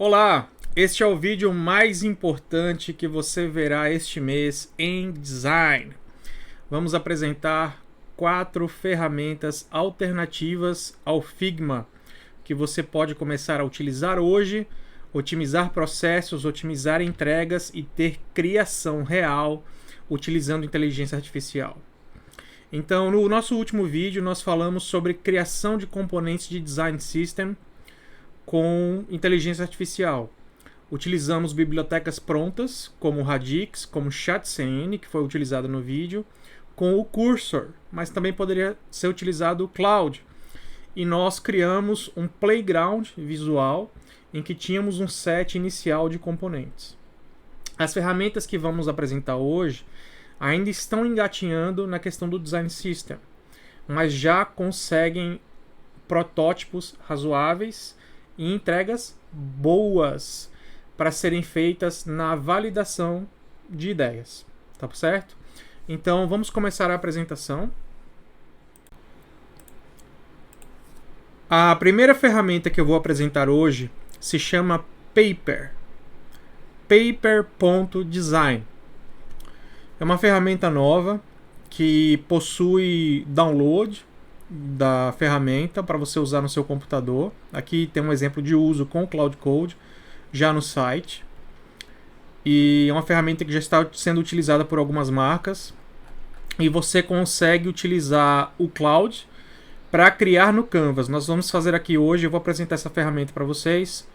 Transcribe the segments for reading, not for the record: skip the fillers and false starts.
Olá, este é o vídeo mais importante que você verá este mês em design. Vamos apresentar 4 ferramentas alternativas ao Figma que você pode começar a utilizar hoje, otimizar processos, otimizar entregas e ter criação real utilizando inteligência artificial. Então, no nosso último vídeo, nós falamos sobre criação de componentes de design system com inteligência artificial. Utilizamos bibliotecas prontas, como Radix, como ChatCN, que foi utilizado no vídeo, com o Cursor, mas também poderia ser utilizado o Cloud. E nós criamos um playground visual em que tínhamos um set inicial de componentes. As ferramentas que vamos apresentar hoje ainda estão engatinhando na questão do design system, mas já conseguem protótipos razoáveis e entregas boas para serem feitas na validação de ideias, tá certo? Então vamos começar a apresentação. A primeira ferramenta que eu vou apresentar hoje se chama Paper. Paper.design. É uma ferramenta nova que possui download da ferramenta para você usar no seu computador. Aqui tem um exemplo de uso com o Cloud Code já no site. E é uma ferramenta que já está sendo utilizada por algumas marcas. E você consegue utilizar o Cloud para criar no Canvas. Nós vamos fazer aqui hoje, eu vou apresentar essa ferramenta para vocês.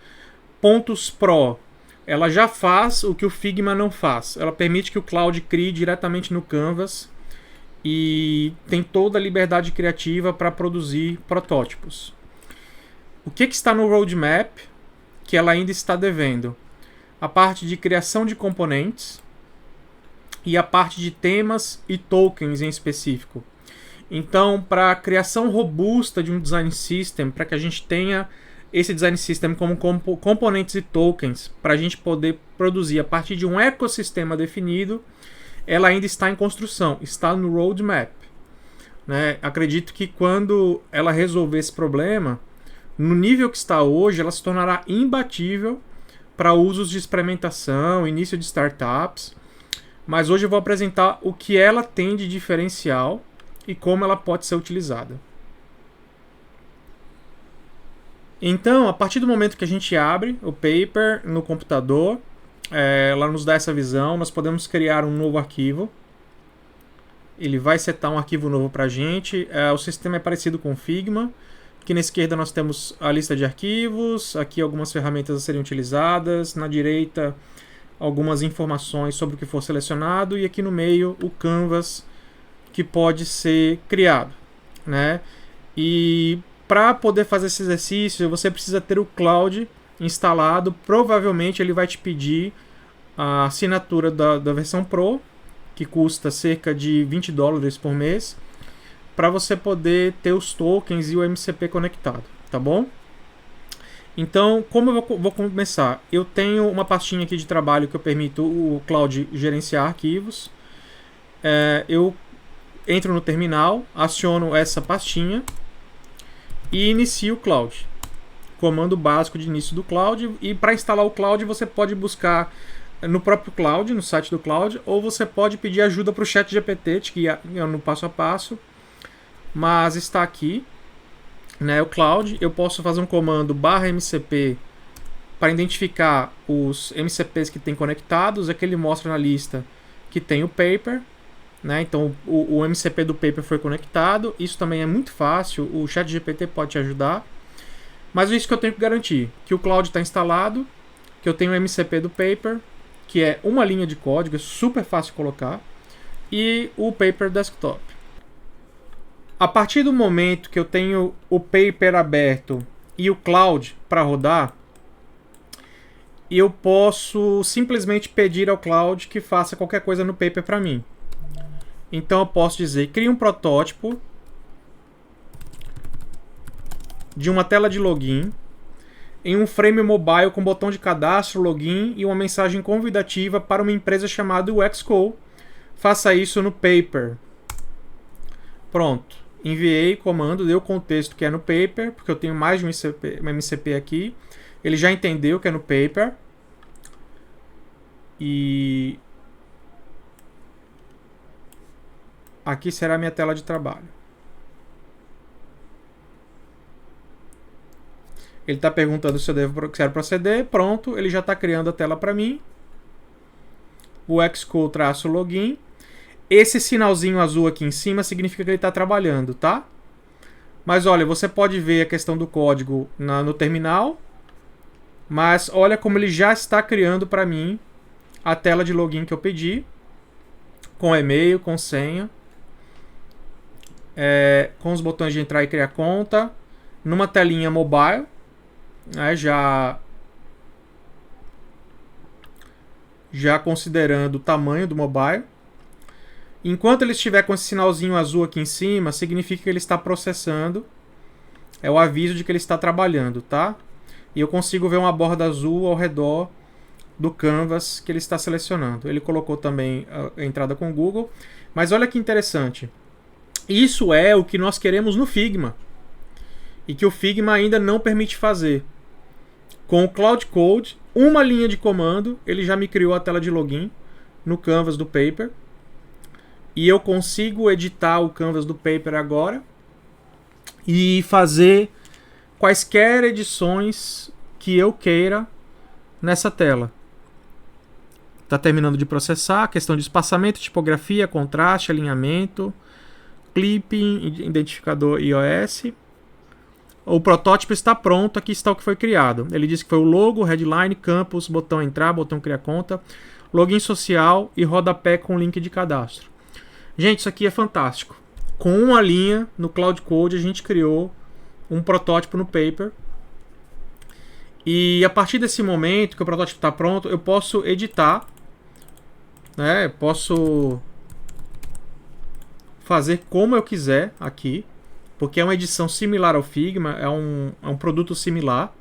Pontos Pro. Ela já faz o que o Figma não faz. Ela permite que o Cloud crie diretamente no Canvas e tem toda a liberdade criativa para produzir protótipos. O que está no roadmap que ela ainda está devendo? A parte de criação de componentes e a parte de temas e tokens em específico. Então, para a criação robusta de um design system, para que a gente tenha esse design system como componentes e tokens, para a gente poder produzir a partir de um ecossistema definido, ela ainda está em construção, está no roadmap. Né? Acredito que quando ela resolver esse problema, no nível que está hoje, ela se tornará imbatível para usos de experimentação, início de startups. Mas hoje eu vou apresentar o que ela tem de diferencial e como ela pode ser utilizada. Então, a partir do momento que a gente abre o Paper no computador, ela nos dá essa visão, nós podemos criar um novo arquivo. Ele vai setar um arquivo novo para a gente. O sistema é parecido com o Figma. Aqui na esquerda nós temos a lista de arquivos, aqui algumas ferramentas a serem utilizadas, na direita algumas informações sobre o que for selecionado e aqui no meio o canvas que pode ser criado, né? E para poder fazer esse exercício você precisa ter o Cloud instalado. Provavelmente ele vai te pedir a assinatura da versão Pro, que custa cerca de $20 por mês, para você poder ter os tokens e o MCP conectado, tá bom? Então, como eu vou começar? Eu tenho uma pastinha aqui de trabalho que eu permito o Cloud gerenciar arquivos. Eu entro no terminal, aciono essa pastinha e inicio o Cloud. Comando básico de início do Cloud. E para instalar o Cloud você pode buscar no próprio Cloud, no site do Cloud, ou você pode pedir ajuda para o ChatGPT, que guia no passo a passo. Mas está aqui, né, o Cloud. Eu posso fazer um comando /mcp para identificar os MCPs que tem conectados. Aqui ele mostra na lista que tem o Paper, né? Então o MCP do Paper foi conectado. Isso também é muito fácil, o ChatGPT pode te ajudar. Mas isso que eu tenho que garantir, que o Cloud está instalado, que eu tenho o MCP do Paper, que é uma linha de código, é super fácil de colocar, e o Paper Desktop. A partir do momento que eu tenho o Paper aberto e o Cloud para rodar, eu posso simplesmente pedir ao Cloud que faça qualquer coisa no Paper para mim. Então eu posso dizer, crie um protótipo de uma tela de login em um frame mobile com botão de cadastro, login e uma mensagem convidativa para uma empresa chamada UXCo. Faça isso no Paper. Pronto. Enviei comando, deu o contexto que é no Paper, porque eu tenho mais de um MCP aqui. Ele já entendeu que é no paper. E aqui será a minha tela de trabalho. Ele está perguntando se eu quero proceder. Pronto, ele já está criando a tela para mim. O Xcode-login. Esse sinalzinho azul aqui em cima significa que ele está trabalhando, tá? Mas olha, você pode ver a questão do código no terminal. Mas olha como ele já está criando para mim a tela de login que eu pedi. Com e-mail, com senha. Com os botões de entrar e criar conta. Numa telinha mobile. Já considerando o tamanho do mobile. Enquanto ele estiver com esse sinalzinho azul aqui em cima, significa que ele está processando. É o aviso de que ele está trabalhando, tá? E eu consigo ver uma borda azul ao redor do canvas que ele está selecionando. Ele colocou também a entrada com o Google. Mas olha que interessante. Isso é o que nós queremos no Figma. E que o Figma ainda não permite fazer. Com o Cloud Code, uma linha de comando, ele já me criou a tela de login no canvas do paper. E eu consigo editar o canvas do paper agora e fazer quaisquer edições que eu queira nessa tela. Está terminando de processar, questão de espaçamento, tipografia, contraste, alinhamento, clipping, identificador iOS. O protótipo está pronto, aqui está o que foi criado. Ele disse que foi o logo, headline, campus, botão entrar, botão criar conta, login social e rodapé com link de cadastro. Gente, isso aqui é fantástico. Com uma linha no Cloud Code a gente criou um protótipo no paper. E a partir desse momento que o protótipo está pronto, eu posso editar, né? Posso fazer como eu quiser aqui, porque é uma edição similar ao Figma, é um produto similar.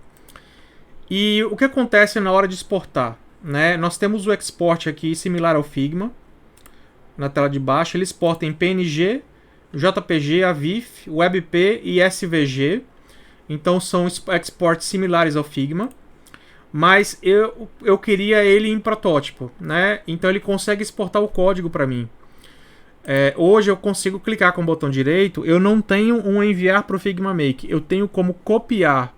E o que acontece na hora de exportar? Né? Nós temos o export aqui similar ao Figma. Na tela de baixo, ele exporta em PNG, JPG, AVIF, WebP e SVG. Então são exports similares ao Figma. Mas eu queria ele em protótipo, né? Então ele consegue exportar o código para mim. Hoje eu consigo clicar com o botão direito. Eu não tenho um enviar para o Figma Make. Eu tenho como copiar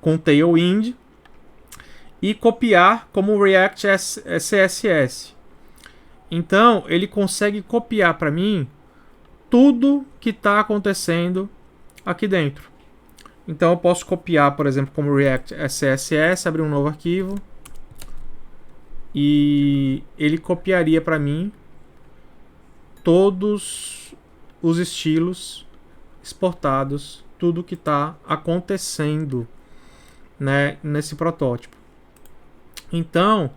com Tailwind e copiar como React CSS. Então, ele consegue copiar para mim tudo que está acontecendo aqui dentro. Então, eu posso copiar, por exemplo, como React CSS, abrir um novo arquivo. E ele copiaria para mim todos os estilos exportados, tudo que está acontecendo, né, nesse protótipo. Então,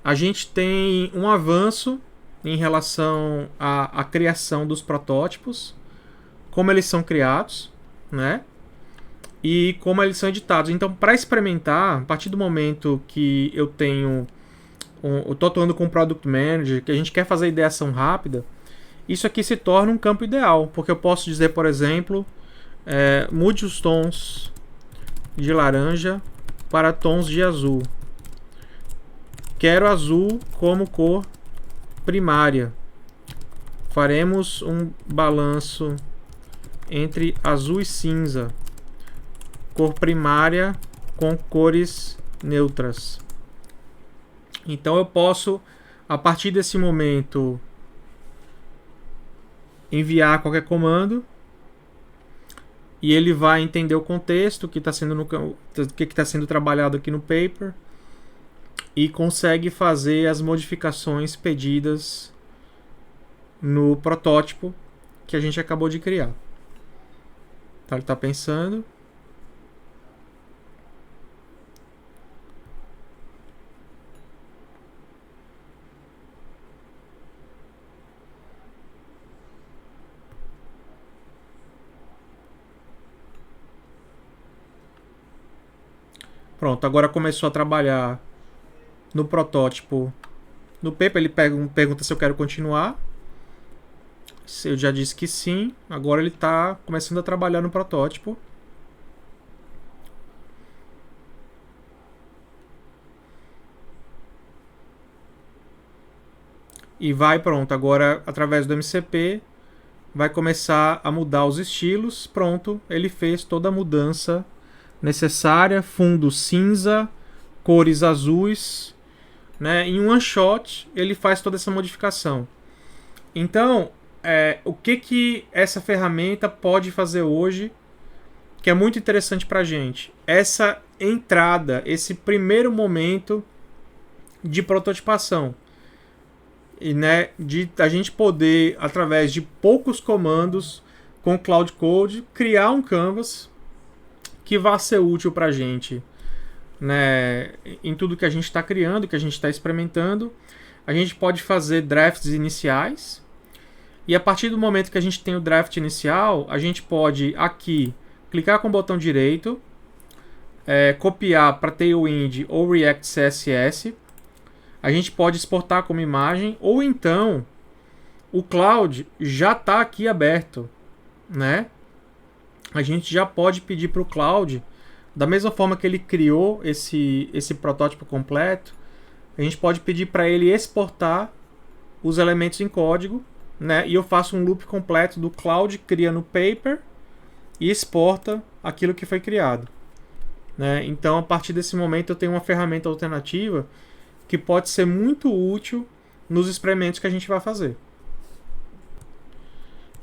a gente tem um avanço em relação à criação dos protótipos, como eles são criados, né? E como eles são editados. Então, para experimentar, a partir do momento que eu tenho... eu estou atuando com o Product Manager, que a gente quer fazer a ideação rápida, isso aqui se torna um campo ideal, porque eu posso dizer, por exemplo, mude os tons de laranja para tons de azul. Quero azul como cor primária. Faremos um balanço entre azul e cinza. Cor primária com cores neutras. Então eu posso, a partir desse momento, enviar qualquer comando e ele vai entender o contexto que está sendo trabalhado aqui no paper. E consegue fazer as modificações pedidas no protótipo que a gente acabou de criar. Então ele está pensando. Pronto, agora começou a trabalhar no protótipo. No paper ele pergunta se eu quero continuar. Eu já disse que sim. Agora ele está começando a trabalhar no protótipo. e vai, pronto, agora através do MCP vai começar a mudar os estilos, pronto, ele fez toda a mudança necessária, fundo cinza, cores azuis, né? Em um one shot ele faz toda essa modificação. Então, o que essa ferramenta pode fazer hoje, que é muito interessante para a gente? Essa entrada, esse primeiro momento de prototipação. E, né, de a gente poder, através de poucos comandos com Cloud Code, criar um canvas que vá ser útil para a gente, né, em tudo que a gente está criando, que a gente está experimentando. A gente pode fazer drafts iniciais, e a partir do momento que a gente tem o draft inicial, a gente pode aqui clicar com o botão direito, copiar para Tailwind ou React CSS. A gente pode exportar como imagem, ou então o Cloud já está aqui aberto, né? A gente já pode pedir para o Cloud, da mesma forma que ele criou esse protótipo completo, a gente pode pedir para ele exportar os elementos em código, né? E eu faço um loop completo do Cloud, cria no paper e exporta aquilo que foi criado, né? Então, a partir desse momento, eu tenho uma ferramenta alternativa que pode ser muito útil nos experimentos que a gente vai fazer.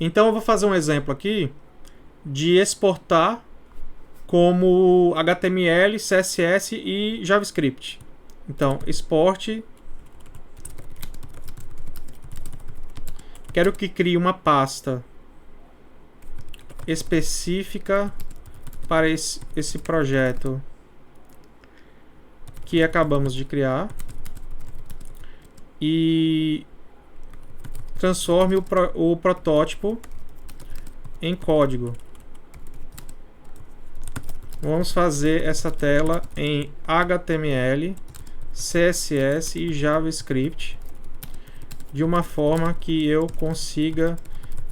Então eu vou fazer um exemplo aqui de exportar como HTML, CSS e JavaScript. Então, export. Quero que crie uma pasta específica para esse projeto que acabamos de criar. E transforme o protótipo em código. Vamos fazer essa tela em HTML, CSS e JavaScript de uma forma que eu consiga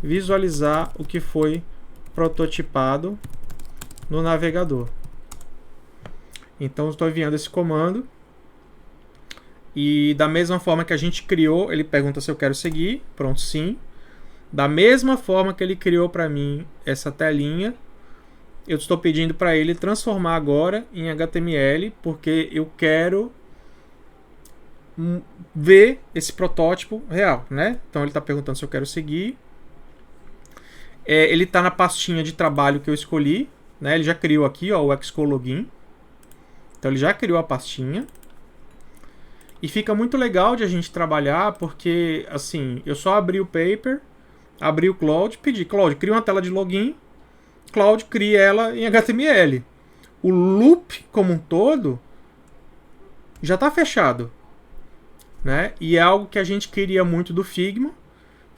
visualizar o que foi prototipado no navegador. Então, estou enviando esse comando. E da mesma forma que a gente criou, ele pergunta se eu quero seguir. Pronto, sim. Da mesma forma que ele criou para mim essa telinha, eu estou pedindo para ele transformar agora em HTML, porque eu quero ver esse protótipo real, né? Então ele está perguntando se eu quero seguir. Ele está na pastinha de trabalho que eu escolhi, né? Ele já criou aqui, ó, o Xcode Login. Então ele já criou a pastinha. E fica muito legal de a gente trabalhar, porque assim, eu só abri o paper, abri o Cloud, pedi, Cloud, cria uma tela de login, Cloud cria ela em HTML. O loop como um todo já está fechado, né? E é algo que a gente queria muito do Figma,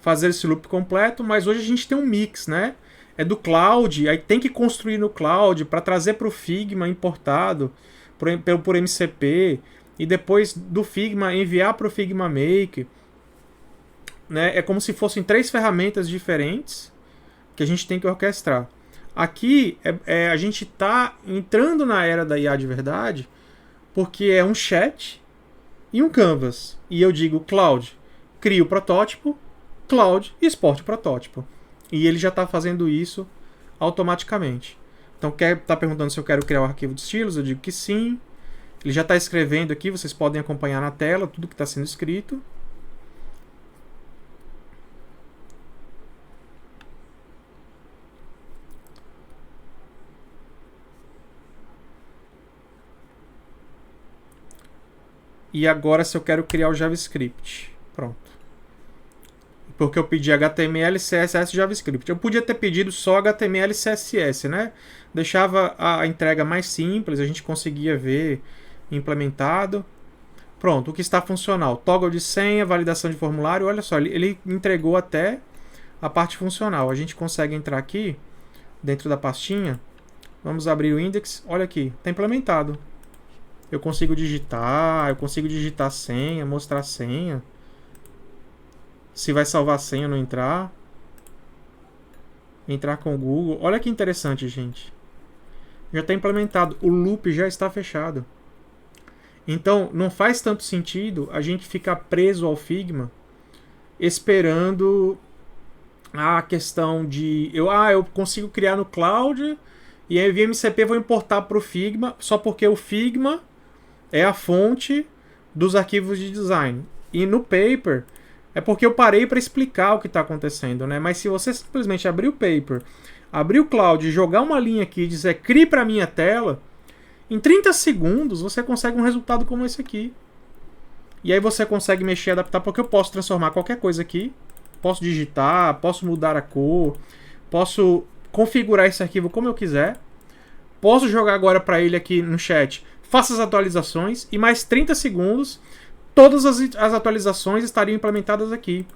fazer esse loop completo, mas hoje a gente tem um mix, né? É do Cloud, aí tem que construir no Cloud para trazer para o Figma importado por MCP, e depois do Figma enviar para o Figma Make, né? É como se fossem 3 ferramentas diferentes que a gente tem que orquestrar. Aqui a gente está entrando na era da IA de verdade, porque é um chat e um canvas. E eu digo, Cloud, cria o protótipo, Cloud, exporte o protótipo. E ele já está fazendo isso automaticamente. Então, está perguntando se eu quero criar o arquivo de estilos, eu digo que sim. Ele já está escrevendo aqui, vocês podem acompanhar na tela tudo que está sendo escrito. E agora se eu quero criar o JavaScript. Pronto. Porque eu pedi HTML, CSS e JavaScript. Eu podia ter pedido só HTML e CSS, né? Deixava a entrega mais simples, a gente conseguia ver implementado. Pronto, o que está funcional? Toggle de senha, validação de formulário. Olha só, ele entregou até a parte funcional. A gente consegue entrar aqui, dentro da pastinha. Vamos abrir o index. Olha aqui, está implementado. Eu consigo digitar senha, mostrar senha. Se vai salvar a senha não entrar. Entrar com o Google. Olha que interessante, gente. Já está implementado. O loop já está fechado. Então, não faz tanto sentido a gente ficar preso ao Figma esperando a questão de eu consigo criar no Cloud e aí via MCP vou importar para o Figma, só porque o Figma é a fonte dos arquivos de design. E no paper é porque eu parei para explicar o que está acontecendo, né? Mas se você simplesmente abrir o paper, abrir o Cloud e jogar uma linha aqui e dizer crie para minha tela, em 30 segundos você consegue um resultado como esse aqui. E aí você consegue mexer e adaptar, porque eu posso transformar qualquer coisa aqui. Posso digitar, posso mudar a cor, posso configurar esse arquivo como eu quiser. Posso jogar agora para ele aqui no chat, faça as atualizações e mais 30 segundos todas as atualizações estariam implementadas aqui.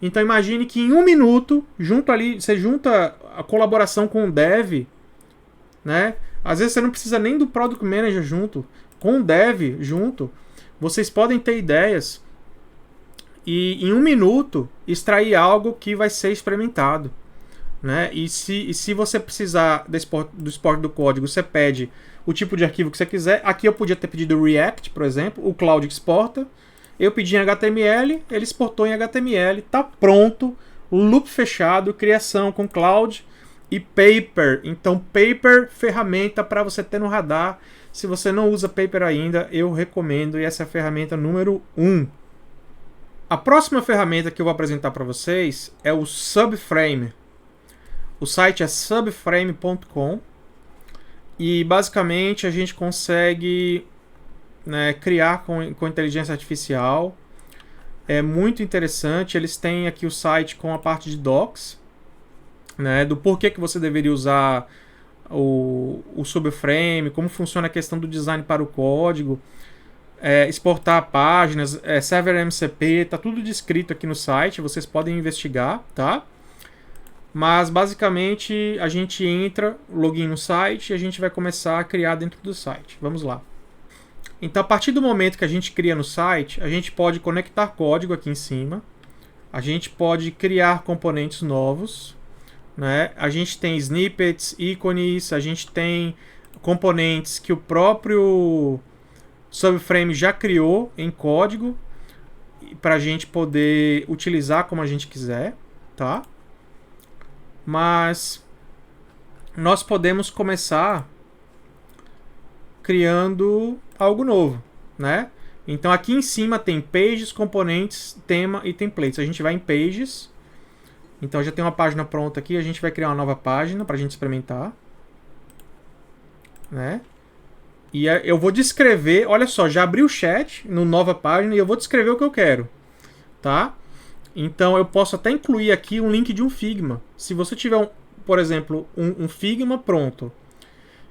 Então imagine que em 1 minuto, você junta a colaboração com o dev, né? Às vezes você não precisa nem do Product Manager junto, com o dev junto, vocês podem ter ideias e em 1 minuto extrair algo que vai ser experimentado, né? E se você precisar do export do código, você pede o tipo de arquivo que você quiser. Aqui eu podia ter pedido React, por exemplo, o Cloud exporta. Eu pedi em HTML, ele exportou em HTML, tá pronto, loop fechado, criação com Cloud e Paper. Então Paper, ferramenta para você ter no radar. Se você não usa Paper ainda, eu recomendo, e essa é a ferramenta número 1. A próxima ferramenta que eu vou apresentar para vocês é o Subframe. O site é subframe.com e basicamente a gente consegue, né, criar com inteligência artificial. É muito interessante. Eles têm aqui o site com a parte de docs, né, do porquê que você deveria usar o Subframe, como funciona a questão do design para o código, exportar páginas, server MCP, tá tudo descrito aqui no site, vocês podem investigar, tá? Mas basicamente a gente entra, login no site, e a gente vai começar a criar dentro do site. Vamos lá. Então a partir do momento que a gente cria no site, a gente pode conectar código aqui em cima, a gente pode criar componentes novos, né? A gente tem snippets, ícones, a gente tem componentes que o próprio Subframe já criou em código para a gente poder utilizar como a gente quiser, tá? Mas nós podemos começar criando algo novo, né? Então aqui em cima tem pages, componentes, tema e templates. A gente vai em pages. Então já tem uma página pronta aqui, a gente vai criar uma nova página para a gente experimentar, né? E eu vou descrever, olha só, já abri o chat no nova página e eu vou descrever o que eu quero, tá? Então eu posso até incluir aqui um link de um Figma. Se você tiver, por exemplo, um Figma pronto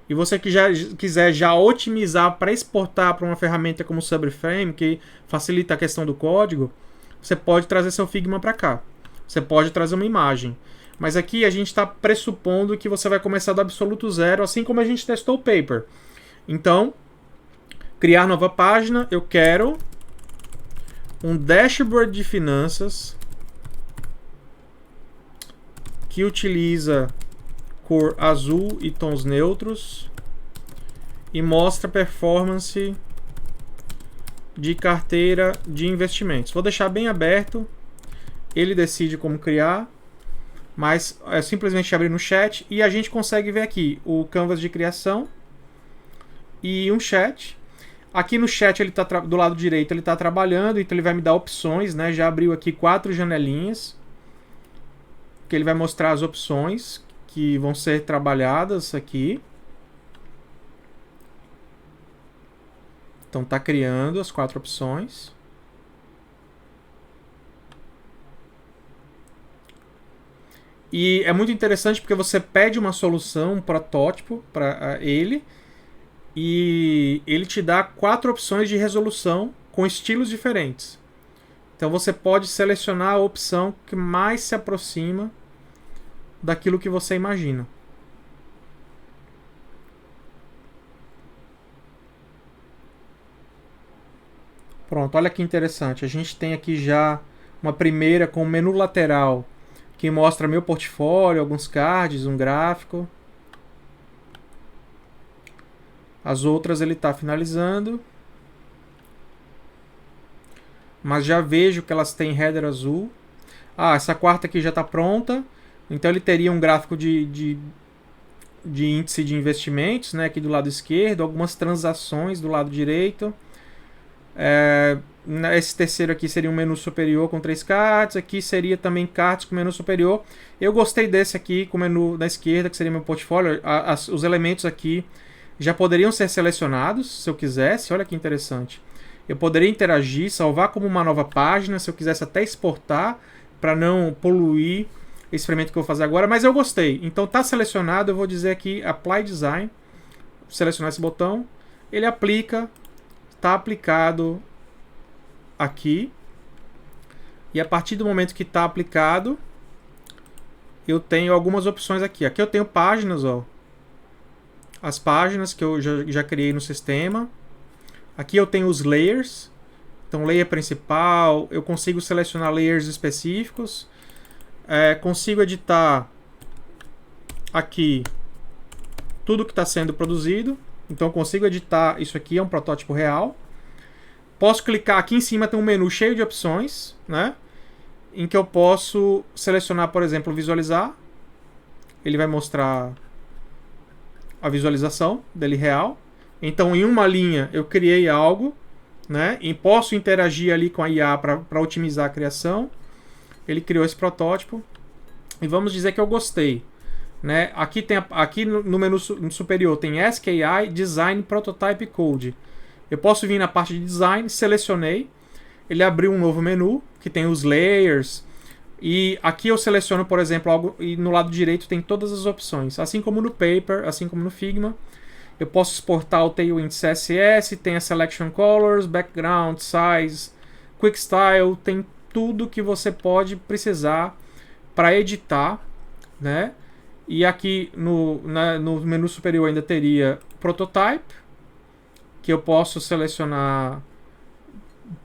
e você quiser já otimizar para exportar para uma ferramenta como o Subframe, que facilita a questão do código, você pode trazer seu Figma para cá. Você pode trazer uma imagem. Mas aqui a gente está pressupondo que você vai começar do absoluto zero, assim como a gente testou o paper. Então, criar nova página, eu quero um dashboard de finanças que utiliza cor azul e tons neutros e mostra performance de carteira de investimentos. Vou deixar bem aberto, ele decide como criar, mas é simplesmente abrir no chat e a gente consegue ver aqui o canvas de criação e um chat. Aqui no chat ele tá do lado direito, ele está trabalhando, então ele vai me dar opções, né? Já abriu aqui 4 janelinhas que ele vai mostrar as opções que vão ser trabalhadas aqui. Então tá criando as 4 opções. E é muito interessante porque você pede uma solução, um protótipo para ele, e ele te dá 4 opções de resolução com estilos diferentes. Então você pode selecionar a opção que mais se aproxima daquilo que você imagina. Pronto, olha que interessante. A gente tem aqui já uma primeira com o menu lateral que mostra meu portfólio, alguns cards, um gráfico. As outras ele está finalizando. mas já vejo que elas têm header azul. Ah, essa quarta aqui já está pronta. Então ele teria um gráfico de índice de investimentos, né, aqui do lado esquerdo, algumas transações do lado direito. Esse terceiro aqui seria um menu superior com 3 cards. Aqui seria também cards com menu superior. Eu gostei desse aqui com o menu da esquerda, que seria meu portfólio. Os elementos aqui já poderiam ser selecionados, se eu quisesse. Olha que interessante. Eu poderia interagir, salvar como uma nova página, se eu quisesse até exportar, para não poluir esse experimento que eu vou fazer agora. Mas eu gostei. Então está selecionado, eu vou dizer aqui Apply Design. Selecionar esse botão. Ele aplica. Está aplicado aqui. E a partir do momento que está aplicado, eu tenho algumas opções aqui. Aqui eu tenho páginas, ó. As páginas que eu já criei no sistema. Aqui eu tenho os layers. Então, layer principal, eu consigo selecionar layers específicos. Consigo editar aqui tudo que está sendo produzido. Então, eu consigo editar isso aqui, é um protótipo real. Posso clicar aqui em cima, tem um menu cheio de opções, né? Em que eu posso selecionar, por exemplo, visualizar. Ele vai mostrar a visualização dele real. Então, em uma linha, eu criei algo, né? E posso interagir ali com a IA para otimizar a criação. Ele criou esse protótipo. E vamos dizer que eu gostei. Né? Aqui no menu superior tem Ask AI, Design, Prototype Code. Eu posso vir na parte de Design, selecionei. Ele abriu um novo menu, que tem os layers. E aqui eu seleciono, por exemplo, algo, e no lado direito tem todas as opções. Assim como no Paper, assim como no Figma. Eu posso exportar o Tailwind CSS, tem a Selection Colors, Background, Size, Quick Style, tem tudo que você pode precisar para editar, né? E aqui no menu superior ainda teria Prototype, que eu posso selecionar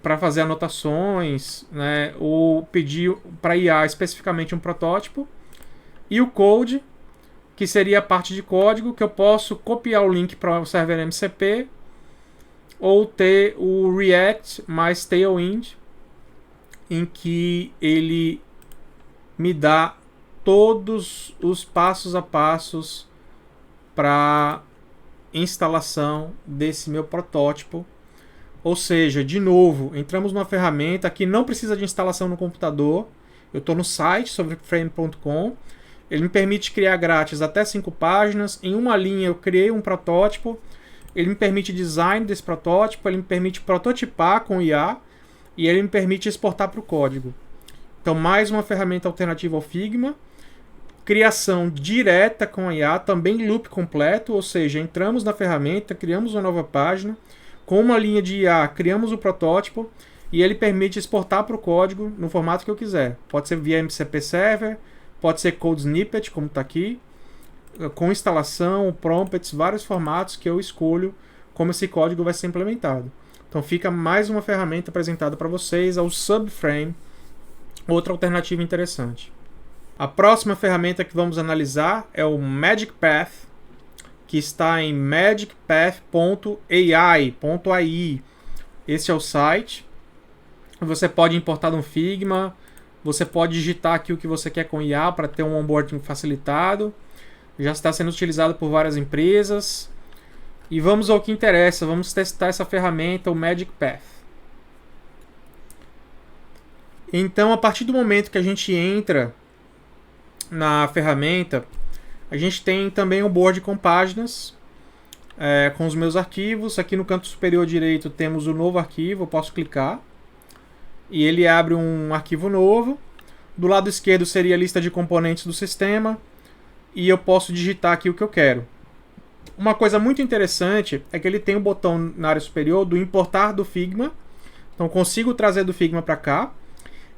para fazer anotações, né? Ou pedir para IA especificamente um protótipo. E o Code, que seria a parte de código, que eu posso copiar o link para o server MCP ou ter o React mais Tailwind, em que ele me dá todos os passos a passos para instalação desse meu protótipo. Ou seja, de novo, entramos numa ferramenta que não precisa de instalação no computador. Eu estou no site sobreframe.com. Ele me permite criar grátis até 5 páginas. Em uma linha eu criei um protótipo. Ele me permite design desse protótipo. Ele me permite prototipar com IA. E ele me permite exportar para o código. Então, mais uma ferramenta alternativa ao Figma. Criação direta com a IA, também loop completo, ou seja, entramos na ferramenta, criamos uma nova página, com uma linha de IA, criamos o protótipo e ele permite exportar para o código no formato que eu quiser. Pode ser via MCP Server, pode ser Code Snippet, como está aqui, com instalação, prompts, vários formatos que eu escolho como esse código vai ser implementado. Então fica mais uma ferramenta apresentada para vocês, ao Subframe, outra alternativa interessante. A próxima ferramenta que vamos analisar é o Magic Path, que está em magicpath.ai. Esse é o site. Você pode importar no Figma, você pode digitar aqui o que você quer com IA para ter um onboarding facilitado. Já está sendo utilizado por várias empresas. E vamos ao que interessa, vamos testar essa ferramenta, o Magic Path. Então, a partir do momento que a gente entra na ferramenta, a gente tem também um board com páginas, com os meus arquivos. Aqui no canto superior direito temos o novo arquivo, eu posso clicar e ele abre um arquivo novo. Do lado esquerdo seria a lista de componentes do sistema e eu posso digitar aqui o que eu quero. Uma coisa muito interessante é que ele tem um botão na área superior do importar do Figma, então consigo trazer do Figma para cá,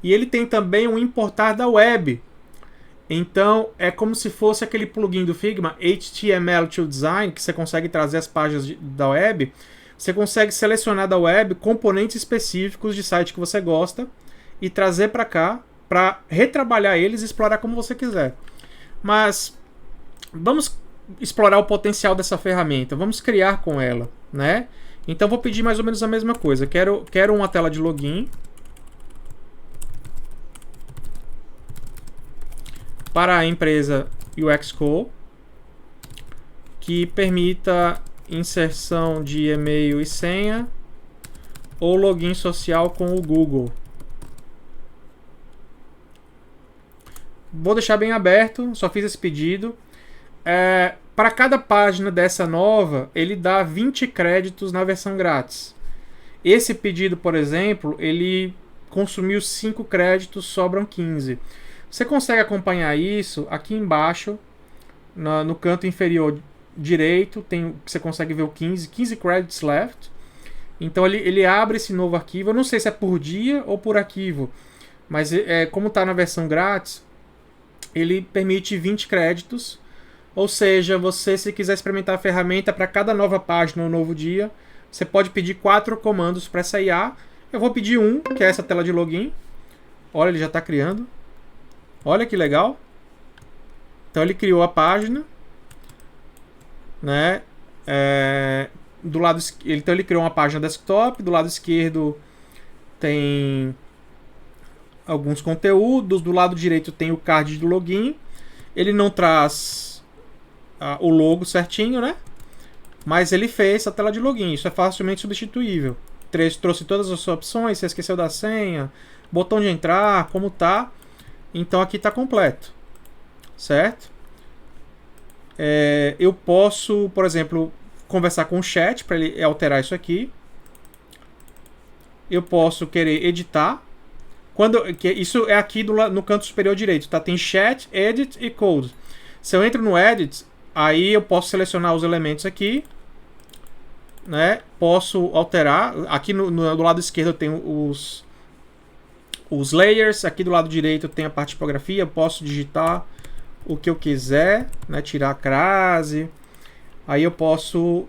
e ele tem também um importar da web. Então, é como se fosse aquele plugin do Figma, HTML to Design, que você consegue trazer as páginas da web. Você consegue selecionar da web componentes específicos de site que você gosta e trazer para cá para retrabalhar eles e explorar como você quiser. Mas vamos explorar o potencial dessa ferramenta, vamos criar com ela, né? Então, vou pedir mais ou menos a mesma coisa. Quero uma tela de login. para a empresa UXCo, que permita inserção de e-mail e senha ou login social com o Google. Vou deixar bem aberto, só fiz esse pedido. Para cada página dessa nova, ele dá 20 créditos na versão grátis. Esse pedido, por exemplo, ele consumiu 5 créditos, sobram 15. Você consegue acompanhar isso aqui embaixo, no canto inferior direito, você consegue ver o 15 credits left. Então ele abre esse novo arquivo. Eu não sei se é por dia ou por arquivo, mas como está na versão grátis, ele permite 20 créditos. Ou seja, você, se quiser experimentar a ferramenta para cada nova página ou novo dia, você pode pedir 4 comandos para essa IA. Eu vou pedir um, que é essa tela de login. Olha, ele já está criando. Olha que legal. Então ele criou a página, né? Do lado, então ele criou uma página desktop. Do lado esquerdo tem alguns conteúdos. Do lado direito tem o card do login. Ele não traz o logo certinho, né? Mas ele fez a tela de login. Isso é facilmente substituível. Trouxe todas as suas opções. Você esqueceu da senha, botão de entrar, como tá. Então aqui está completo, certo? Eu posso, por exemplo, conversar com o chat para ele alterar isso aqui. Eu posso querer editar. Isso é aqui no canto superior direito, tá? Tem chat, edit e code. Se eu entro no edit, aí eu posso selecionar os elementos aqui, né? Posso alterar. Aqui do lado esquerdo eu tenho os layers. Aqui do lado direito tem a parte de tipografia. Eu posso digitar o que eu quiser, né? Tirar a crase. Aí eu posso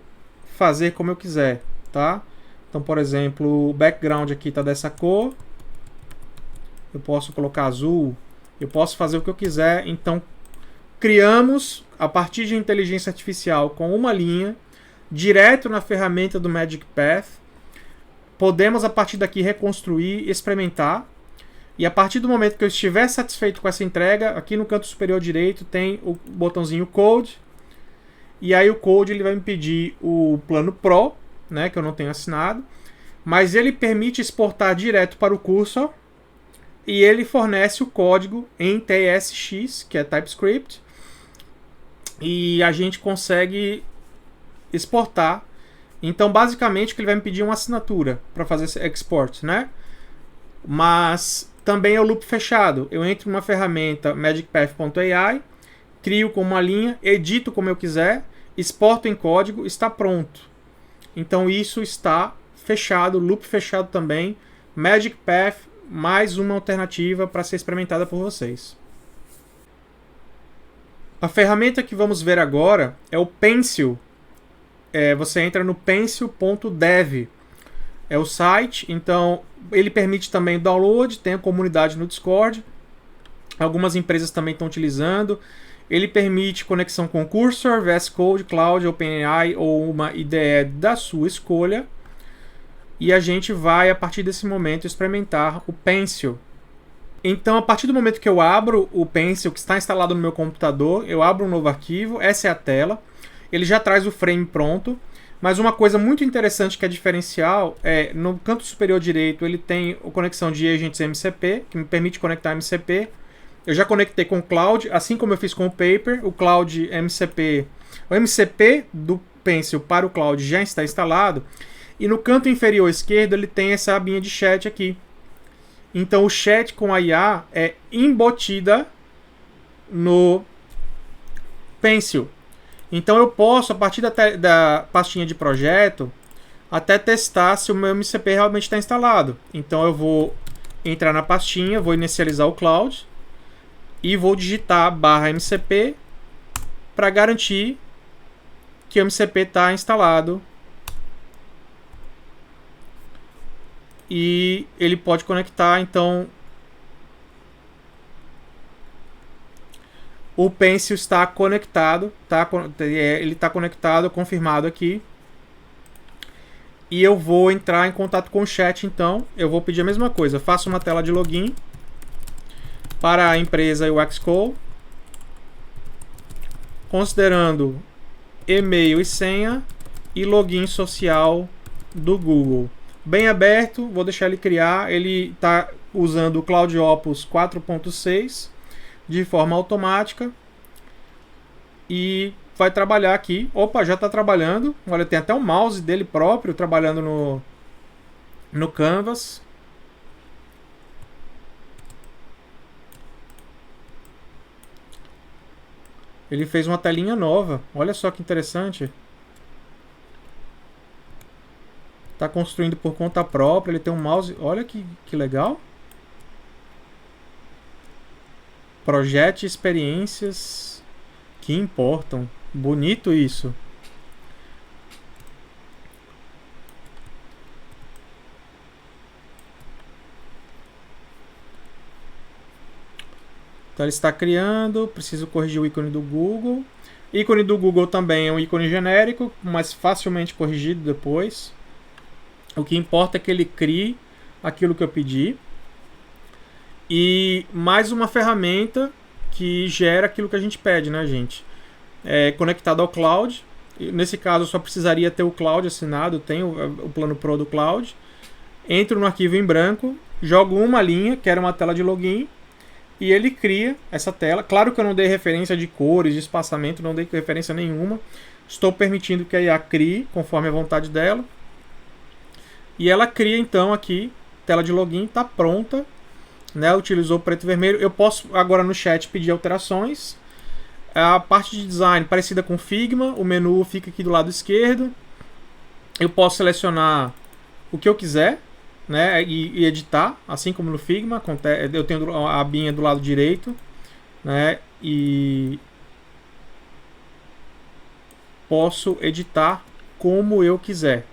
fazer como eu quiser, tá? Então, por exemplo, o background aqui está dessa cor. Eu posso colocar azul. Eu posso fazer o que eu quiser. Então, criamos, a partir de inteligência artificial, com uma linha, direto na ferramenta do Magic Path. Podemos, a partir daqui, reconstruir, experimentar. E a partir do momento que eu estiver satisfeito com essa entrega, aqui no canto superior direito tem o botãozinho Code. E aí o Code ele vai me pedir o plano Pro, né, que eu não tenho assinado. Mas ele permite exportar direto para o cursor. E ele fornece o código em TSX, que é TypeScript. E a gente consegue exportar. Então, basicamente, o que ele vai me pedir é uma assinatura para fazer esse export, né? Mas também é o loop fechado. Eu entro numa ferramenta magicpath.ai, crio com uma linha, edito como eu quiser, exporto em código, está pronto. Então, isso está fechado, loop fechado também. Magic Path, mais uma alternativa para ser experimentada por vocês. A ferramenta que vamos ver agora é o Pencil. Você entra no pencil.dev. É o site, então ele permite também download, tem a comunidade no Discord. Algumas empresas também estão utilizando. Ele permite conexão com Cursor, VS Code, Cloud, OpenAI ou uma IDE da sua escolha. E a gente vai, a partir desse momento, experimentar o Pencil. Então, a partir do momento que eu abro o Pencil, que está instalado no meu computador, eu abro um novo arquivo, essa é a tela. Ele já traz o frame pronto. Mas uma coisa muito interessante que é diferencial é, no canto superior direito, ele tem a conexão de agents MCP, que me permite conectar MCP. Eu já conectei com o Cloud, assim como eu fiz com o Paper. O Cloud MCP, o MCP do Pencil para o Cloud já está instalado. E no canto inferior esquerdo ele tem essa abinha de chat aqui. Então o chat com a IA é embutida no Pencil. Então eu posso, a partir da pastinha de projeto, até testar se o meu MCP realmente está instalado. Então eu vou entrar na pastinha, vou inicializar o Cloud e vou digitar /MCP para garantir que o MCP está instalado. E ele pode conectar, então o Pencil está conectado, ele está conectado, confirmado aqui. E eu vou entrar em contato com o chat, então eu vou pedir a mesma coisa, faço uma tela de login para a empresa UXCo, considerando e-mail e senha e login social do Google. Bem aberto, vou deixar ele criar. Ele está usando o Cloud Opus 4.6 de forma automática e vai trabalhar aqui. Opa, já está trabalhando. Olha, tem até o mouse dele próprio trabalhando no Canvas. Ele fez uma telinha nova. Olha só que interessante. Está construindo por conta própria. Ele tem um mouse. Olha que legal. Projete experiências que importam. Bonito isso. Então ele está criando, preciso corrigir o ícone do Google. Ícone do Google também é um ícone genérico, mas facilmente corrigido depois. O que importa é que ele crie aquilo que eu pedi. E mais uma ferramenta que gera aquilo que a gente pede, né, gente? É conectado ao cloud. Nesse caso, eu só precisaria ter o cloud assinado. Eu tenho o plano Pro do cloud. Entro no arquivo em branco, jogo uma linha, que era uma tela de login, e ele cria essa tela. Claro que eu não dei referência de cores, de espaçamento, não dei referência nenhuma. Estou permitindo que a IA crie conforme a vontade dela. E ela cria então aqui, tela de login, está pronta. Né, utilizou preto e vermelho. Eu posso agora no chat pedir alterações. A parte de design parecida com Figma. O menu fica aqui do lado esquerdo. Eu posso selecionar o que eu quiser, né, e editar, assim como no Figma. Eu tenho a abinha do lado direito, né, e posso editar como eu quiser.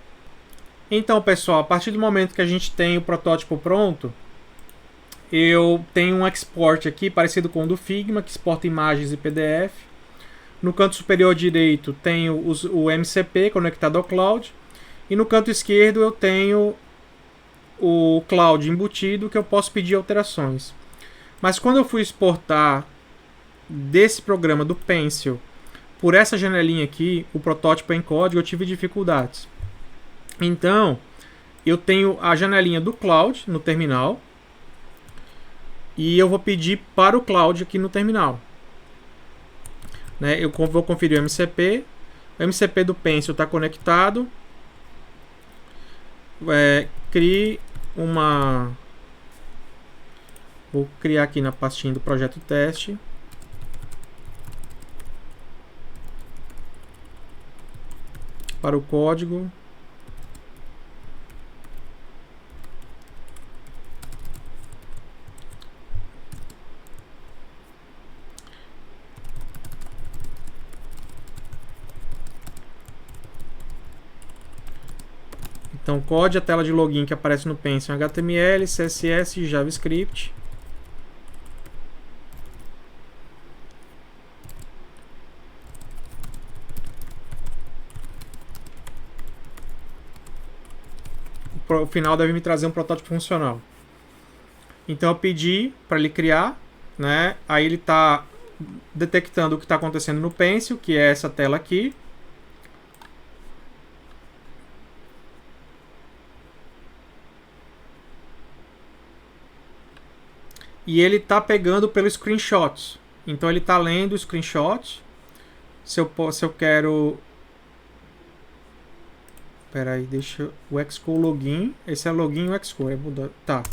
Então, pessoal, a partir do momento que a gente tem o protótipo pronto, eu tenho um export aqui parecido com o do Figma, que exporta imagens e PDF. No canto superior direito tenho o MCP conectado ao cloud. E no canto esquerdo eu tenho o cloud embutido, que eu posso pedir alterações. Mas quando eu fui exportar desse programa do Pencil por essa janelinha aqui, o protótipo em código, eu tive dificuldades. Então, eu tenho a janelinha do cloud no terminal. E eu vou pedir para o cloud aqui no terminal. Né, eu vou conferir o MCP. O MCP do Pencil está conectado. Crie uma... Vou criar aqui na pastinha do projeto teste. Para o código. Então, code, a tela de login que aparece no Pencil, HTML, CSS e JavaScript. O final deve me trazer um protótipo funcional. Então, eu pedi para ele criar, né? Aí ele está detectando o que está acontecendo no Pencil, que é essa tela aqui. E ele está pegando pelo screenshots. Então ele está lendo o screenshot. Se eu quero... Espera aí, deixa o Xcode login. Esse é login o Xcode. Tá.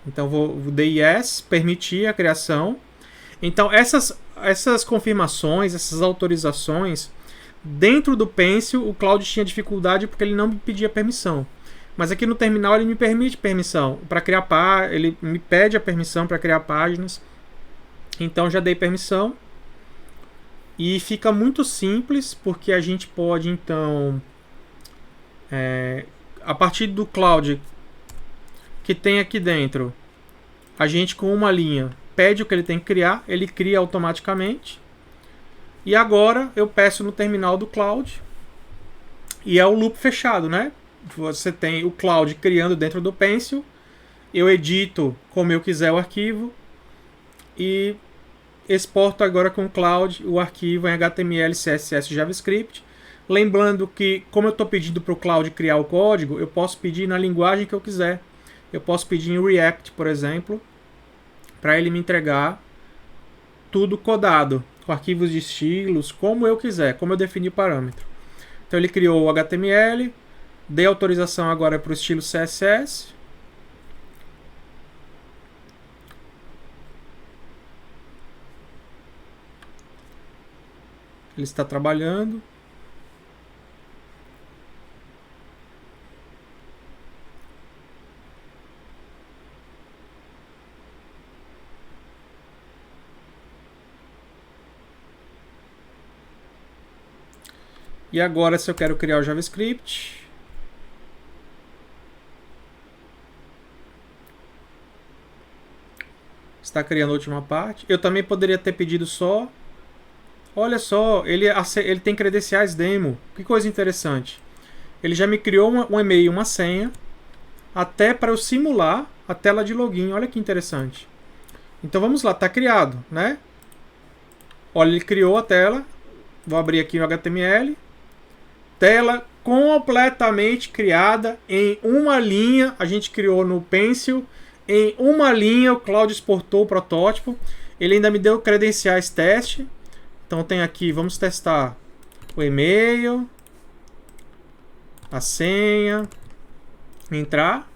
Então vou dar yes, permitir a criação. Então essas confirmações, essas autorizações, dentro do Pencil o Cloud tinha dificuldade porque ele não me pedia permissão. Mas aqui no terminal ele me permite permissão para criar ele me pede a permissão para criar páginas. Então já dei permissão. E fica muito simples porque a gente pode então a partir do cloud que tem aqui dentro, a gente com uma linha pede o que ele tem que criar, ele cria automaticamente. E agora eu peço no terminal do cloud e é o loop fechado, né? Você tem o cloud criando dentro do Pencil, eu edito como eu quiser o arquivo e exporto agora com o Cloud o arquivo em HTML, CSS e JavaScript. Lembrando que, como eu estou pedindo para o Cloud criar o código, eu posso pedir na linguagem que eu quiser. Eu posso pedir em React, por exemplo, para ele me entregar tudo codado, com arquivos de estilos, como eu quiser, como eu defini o parâmetro. Então ele criou o HTML, dei autorização agora para o estilo CSS. Ele está trabalhando. E agora, se eu quero criar o JavaScript, está criando a última parte. Eu também poderia ter pedido só. Olha só, ele tem credenciais demo. Que coisa interessante. Ele já me criou um e-mail, uma senha, até para eu simular a tela de login. Olha que interessante. Então vamos lá, está criado, né? Olha, ele criou a tela. Vou abrir aqui o HTML. Tela completamente criada em uma linha. A gente criou no Pencil. Em uma linha o Cloud exportou o protótipo. Ele ainda me deu credenciais teste. Então tem aqui, vamos testar o e-mail, a senha, entrar.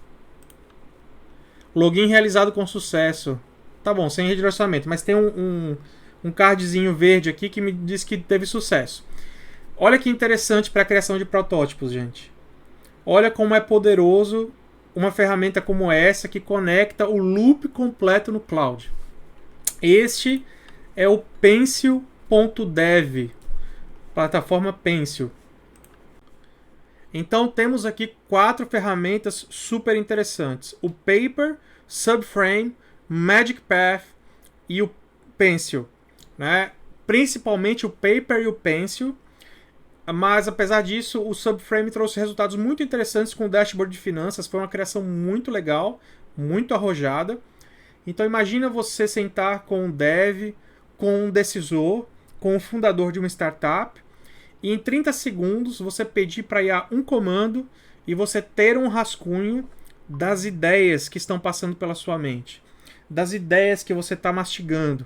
Login realizado com sucesso. Tá bom, sem redirecionamento, mas tem um cardzinho verde aqui que me diz que teve sucesso. Olha que interessante para a criação de protótipos, gente. Olha como é poderoso uma ferramenta como essa que conecta o loop completo no Cloud. Este é o Pencil.dev, plataforma Pencil. Então temos aqui 4 ferramentas super interessantes: o Paper, Subframe, Magic Path e o Pencil, né? Principalmente o Paper e o Pencil. Mas, apesar disso, o Subframe trouxe resultados muito interessantes com o dashboard de finanças. Foi uma criação muito legal, muito arrojada. Então, imagina você sentar com um dev, com um decisor, com o fundador de uma startup, e em 30 segundos você pedir para IA um comando e você ter um rascunho das ideias que estão passando pela sua mente, das ideias que você está mastigando,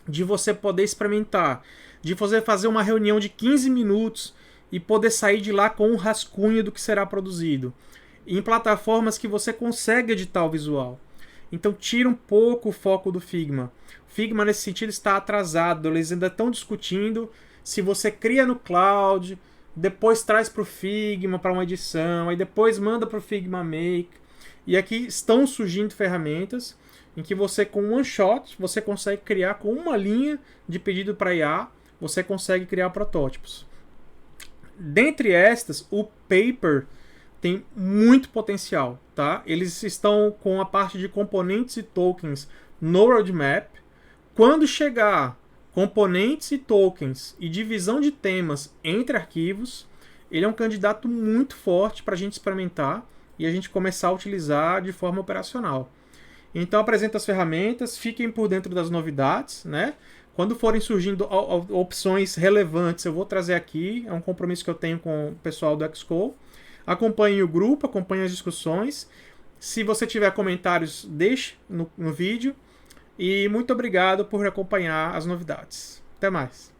de você poder experimentar, de você fazer uma reunião de 15 minutos e poder sair de lá com um rascunho do que será produzido. Em plataformas que você consegue editar o visual. Então tira um pouco o foco do Figma. O Figma, nesse sentido, está atrasado. Eles ainda estão discutindo se você cria no Cloud, depois traz para o Figma para uma edição, aí depois manda para o Figma Make. E aqui estão surgindo ferramentas em que você, com um one shot, você consegue criar com uma linha de pedido para IA, você consegue criar protótipos. Dentre estas, o Paper tem muito potencial, tá? Eles estão com a parte de componentes e tokens no roadmap. Quando chegar componentes e tokens e divisão de temas entre arquivos, ele é um candidato muito forte para a gente experimentar e a gente começar a utilizar de forma operacional. Então apresento as ferramentas, fiquem por dentro das novidades, né? Quando forem surgindo opções relevantes, eu vou trazer aqui, é um compromisso que eu tenho com o pessoal do Xcode. Acompanhe o grupo, acompanhe as discussões. Se você tiver comentários, deixe no vídeo. E muito obrigado por acompanhar as novidades. Até mais.